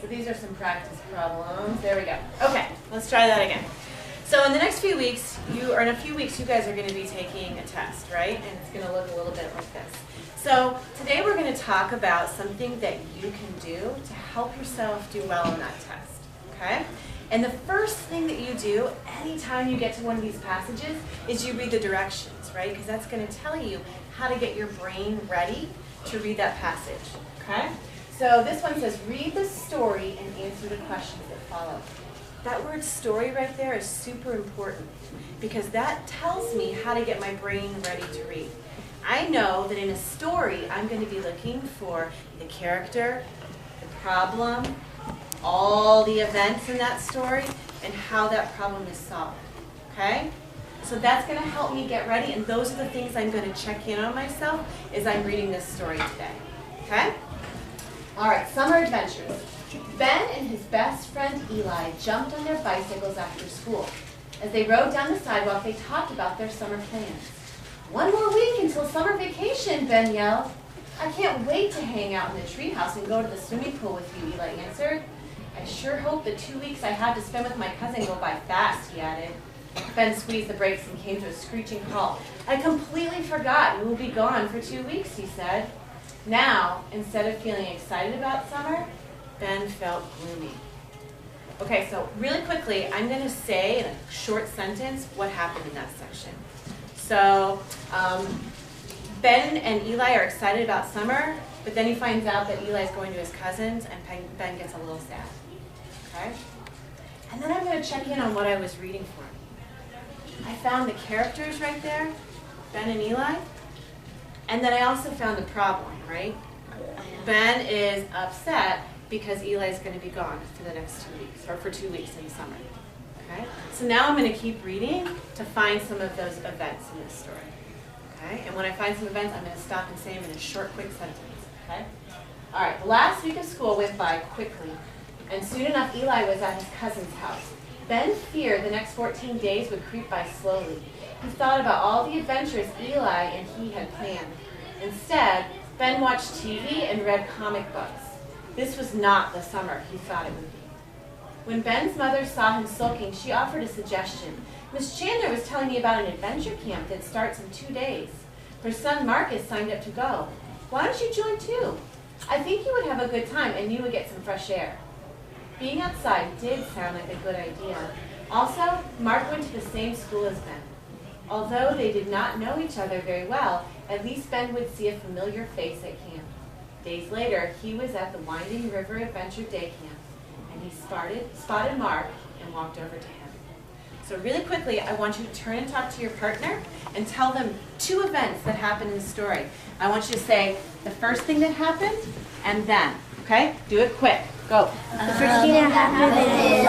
So these are some practice problems. There we go. Okay, let's try that again. So in the next few weeks, you guys are going to be taking a test, right? And it's going to look a little bit like this. So today we're going to talk about something that you can do to help yourself do well on that test, okay? And the first thing that you do anytime you get to one of these passages is you read the directions, right? Because that's going to tell you how to get your brain ready to read that passage, okay? So this one says, read the story and answer the questions that follow. That word story right there is super important because that tells me how to get my brain ready to read. I know that in a story, I'm going to be looking for the character, the problem, all the events in that story, and how that problem is solved, okay? So that's going to help me get ready, and those are the things I'm going to check in on myself as I'm reading this story today, okay? All right, summer adventures. Ben and his best friend Eli jumped on their bicycles after school. As they rode down the sidewalk, they talked about their summer plans. "One more week until summer vacation," Ben yelled. "I can't wait to hang out in the treehouse and go to the swimming pool with you," Eli answered. "I sure hope the 2 weeks I have to spend with my cousin go by fast," he added. Ben squeezed the brakes and came to a screeching halt. "I completely forgot we will be gone for 2 weeks," he said. Now, instead of feeling excited about summer, Ben felt gloomy. Okay, so really quickly, I'm going to say in a short sentence what happened in that section. So, Ben and Eli are excited about summer, but then he finds out that Eli's going to his cousin's, and Ben gets a little sad. Okay? And then I'm going to check in on what I was reading for him. I found the characters right there, Ben and Eli, and then I also found the problem, right? Ben is upset because Eli's going to be gone for the next 2 weeks, or for 2 weeks in the summer. Okay? So now I'm going to keep reading to find some of those events in this story. Okay? And when I find some events, I'm going to stop and say them in a short, quick sentence. Okay? All right, the last week of school went by quickly, and soon enough Eli was at his cousin's house. Ben feared the next 14 days would creep by slowly. He thought about all the adventures Eli and he had planned. Instead, Ben watched TV and read comic books. This was not the summer he thought it would be. When Ben's mother saw him sulking, she offered a suggestion. "Miss Chandler was telling me about an adventure camp that starts in 2 days. Her son Marcus signed up to go. Why don't you join too? I think you would have a good time and you would get some fresh air." Being outside did sound like a good idea. Also, Mark went to the same school as Ben. Although they did not know each other very well, at least Ben would see a familiar face at camp. Days later, he was at the Winding River Adventure Day Camp, and he spotted Mark and walked over to him. So really quickly, I want you to turn and talk to your partner and tell them 2 events that happened in the story. I want you to say the first thing that happened and then, okay? Do it quick. Go. The first thing that happened is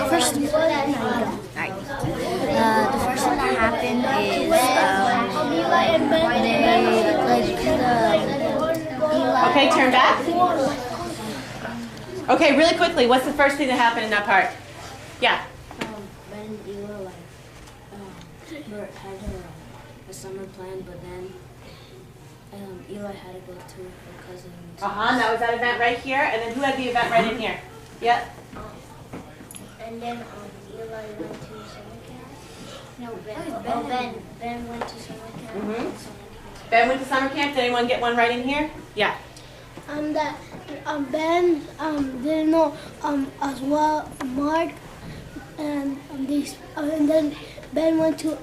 the first thing that happened is Okay, turn back. Okay, really quickly, what's the first thing that happened in that part? Yeah. Ben and Eli had a summer plan, but then Eli had to go to her cousin's. That was that event right here, and then who had the event right in here? Yep. And then Eli went to summer camp. No, Ben went to summer camp. Ben went to summer camp. Did anyone get one right in here? Yeah. That Ben didn't know as well Mark, and then Ben went to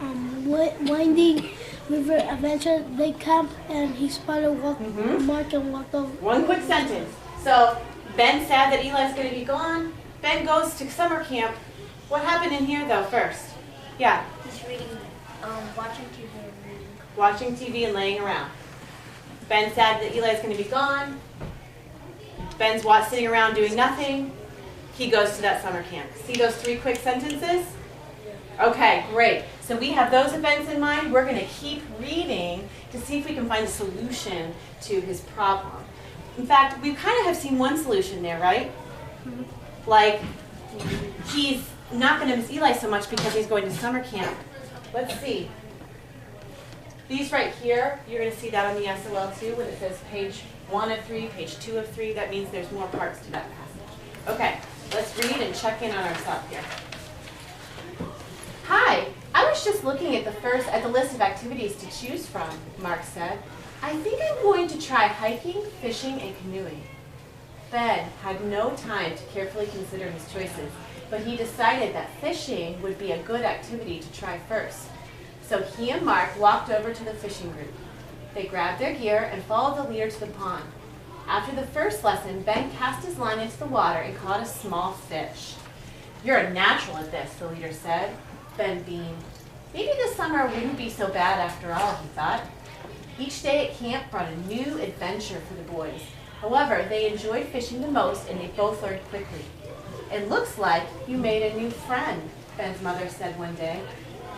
Winding River Adventure Day Camp, and he spotted Mark and walked over. One quick sentence. So Ben's sad that Eli's going to be gone. Ben goes to summer camp. What happened in here though first? Yeah. He's reading, watching TV and reading. Watching TV and laying around. Ben's sad that Eli's going to be gone. Ben's sitting around doing nothing. He goes to that summer camp. See those 3 quick sentences? Okay, great. So we have those events in mind. We're going to keep reading to see if we can find a solution to his problem. In fact, we kind of have seen one solution there, right? Like, he's not going to miss Eli so much because he's going to summer camp. Let's see. These right here, you're going to see that on the SOL too when it says page 1 of 3, page 2 of 3. That means there's more parts to that passage. Okay, let's read and check in on ourselves here. Hi, I was just looking at the list of activities to choose from, Mark said. I think I'm going to try hiking, fishing, and canoeing. Ben had no time to carefully consider his choices, but he decided that fishing would be a good activity to try first. So he and Mark walked over to the fishing group. They grabbed their gear and followed the leader to the pond. After the first lesson, Ben cast his line into the water and caught a small fish. You're a natural at this, the leader said. Ben beamed. Maybe this summer wouldn't be so bad after all, he thought. Each day at camp brought a new adventure for the boys. However, they enjoyed fishing the most and they both learned quickly. It looks like you made a new friend, Ben's mother said one day.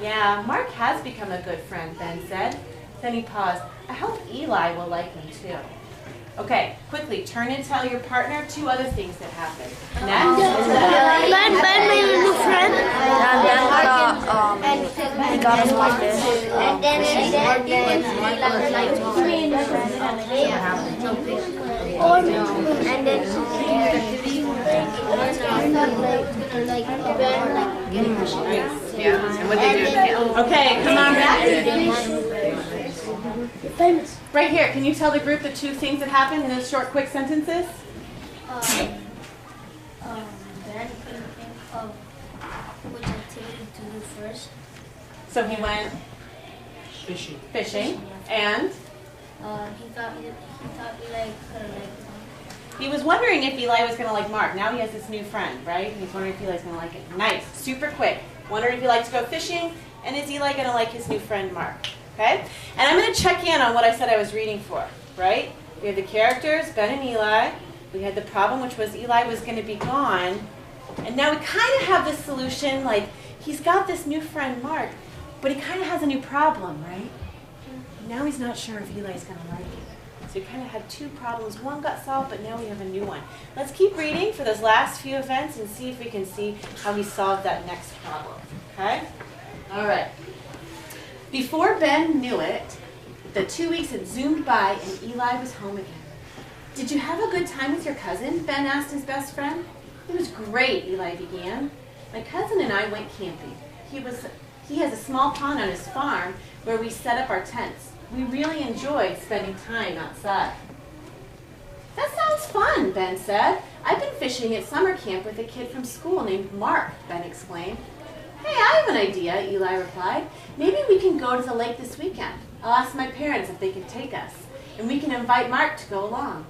Yeah, Mark has become a good friend, Ben said. Then he paused. I hope Eli will like him too. Okay, quickly, turn and tell your partner 2 other things that happened. Next. Ben made a new friend. He got us my fish. And And what they do. Okay, come on back. Famous. Right here, can you tell the group the 2 things that happened in those short, quick sentences? Ben couldn't think of which activity to do first. So he went fishing, and He thought Eli could have liked him. he was wondering if Eli was going to like Mark. Now he has this new friend, right? He's wondering if Eli's going to like it. Nice, super quick. Wondering if he likes to go fishing, and is Eli going to like his new friend Mark? Okay? And I'm going to check in on what I said I was reading for, right? We have the characters, Ben and Eli. We had the problem, which was Eli was going to be gone. And now we kind of have this solution, like he's got this new friend Mark, but he kind of has a new problem, right? Now he's not sure if Eli's going to like it. So we kind of had 2 problems. One got solved, but now we have a new one. Let's keep reading for those last few events and see if we can see how he solved that next problem, okay? All right. Before Ben knew it, the 2 weeks had zoomed by and Eli was home again. Did you have a good time with your cousin? Ben asked his best friend. It was great, Eli began. My cousin and I went camping. He has a small pond on his farm where we set up our tents. We really enjoyed spending time outside. That sounds fun, Ben said. I've been fishing at summer camp with a kid from school named Mark, Ben exclaimed. Hey, I have an idea, Eli replied. Maybe we can go to the lake this weekend. I'll ask my parents if they can take us, and we can invite Mark to go along.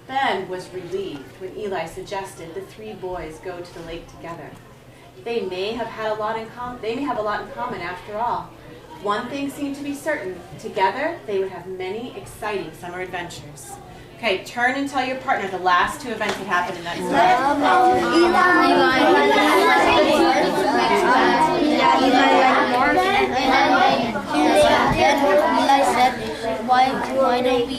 Ben was relieved when Eli suggested the 3 boys go to the lake together. They may have a lot in common after all. One thing seemed to be certain. Together, they would have many exciting summer adventures. Okay, turn and tell your partner the last 2 events that happened in that Eli said, why don't we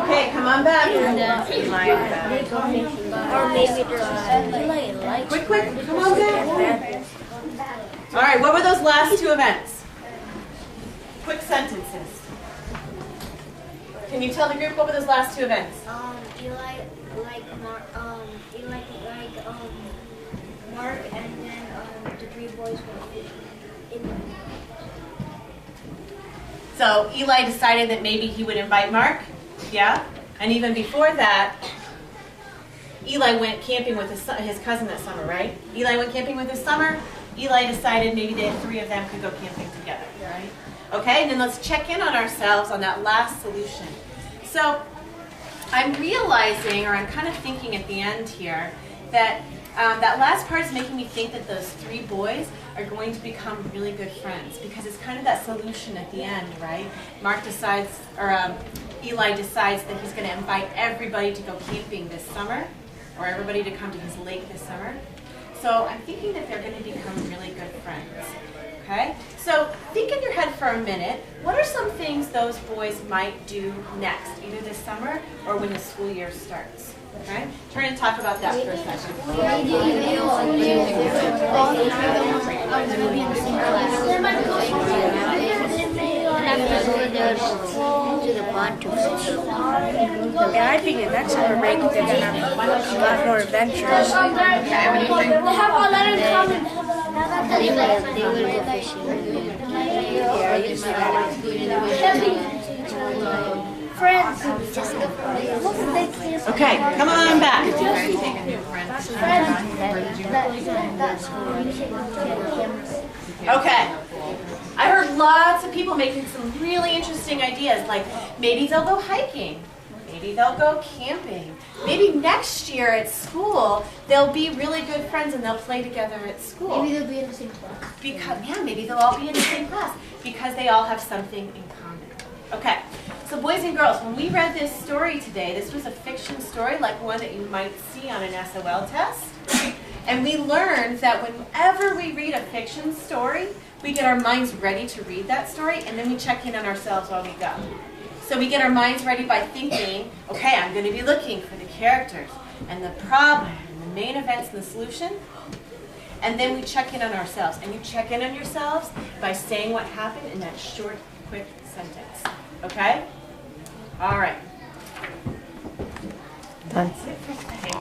Okay, come on back. or maybe there's Quick, come on back. All right, what were those last 2 events? Quick sentences. Can you tell the group what were those last 2 events? Eli liked Mark, and then the 3 boys were in. So Eli decided that maybe he would invite Mark, yeah? And even before that, Eli went camping with his cousin that summer, right? Eli went camping with his summer. Eli decided maybe the 3 of them could go camping together, right? Okay, and then let's check in on ourselves on that last solution. So I'm realizing, or I'm kind of thinking at the end here, that that last part is making me think that those 3 boys are going to become really good friends, because it's kind of that solution at the end, right? Mark decides, or Eli decides that he's going to invite everybody to go camping this summer, or everybody to come to his lake this summer. So I'm thinking that they're going to become really good friends. Okay? So think in your head for a minute, what are some things those boys might do next, either this summer or when the school year starts? Okay? Turn and talk about that for a second. after school, they would do the bond to fish. Yeah, I think the next summer break they're gonna have a lot more adventures. They have a lot in common. They will go fishing. Yeah, you see that. Friends. Okay, come on back. Okay. I heard lots of people making some really interesting ideas, like maybe they'll go hiking, maybe they'll go camping, maybe next year at school they'll be really good friends and they'll play together at school. Maybe they'll be in the same class. Because, yeah, maybe they'll all be in the same class because they all have something in common. Okay, so boys and girls, when we read this story today, this was a fiction story like one that you might see on an SOL test. And we learned that whenever we read a fiction story, we get our minds ready to read that story, and then we check in on ourselves while we go. So we get our minds ready by thinking, okay, I'm going to be looking for the characters and the problem and the main events and the solution. And then we check in on ourselves. And you check in on yourselves by saying what happened in that short, quick sentence. Okay? All right. Done.